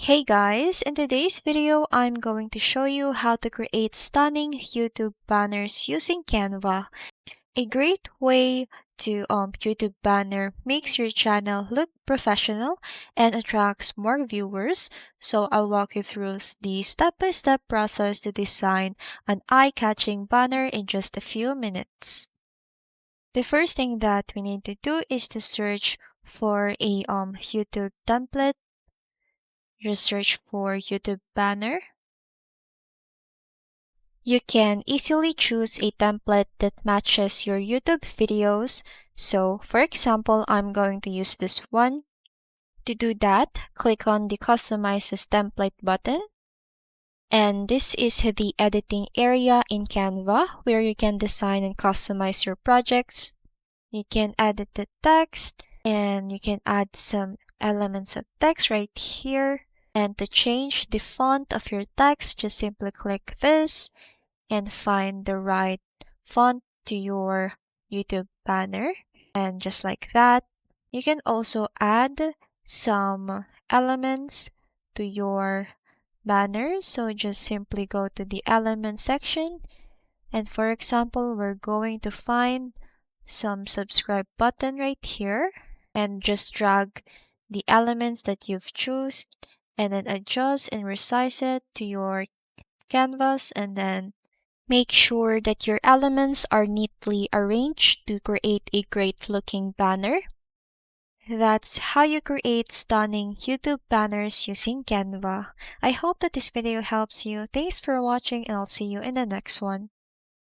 Hey guys, in today's video, I'm going to show you how to create stunning YouTube banners using Canva. A great way to YouTube banner makes your channel look professional and attracts more viewers. So I'll walk you through the step-by-step process to design an eye-catching banner in just a few minutes. The first thing that we need to do is to search for a YouTube template. Just search for YouTube banner. You can easily choose a template that matches your YouTube videos. So, for example, I'm going to use this one. To do that, click on the Customize as Template button. And this is the editing area in Canva where you can design and customize your projects. You can edit the text and you can add some elements of text right here. And to change the font of your text, just simply click this and find the right font to your YouTube banner. And just like that, you can also add some elements to your banner. So just simply go to the element section. And for example, we're going to find some subscribe button right here and just drag the elements that you've chosen and then adjust and resize it to your canvas, and then make sure that your elements are neatly arranged to create a great looking banner. That's how you create stunning YouTube banners using Canva. I hope that this video helps you. Thanks for watching and I'll see you in the next one.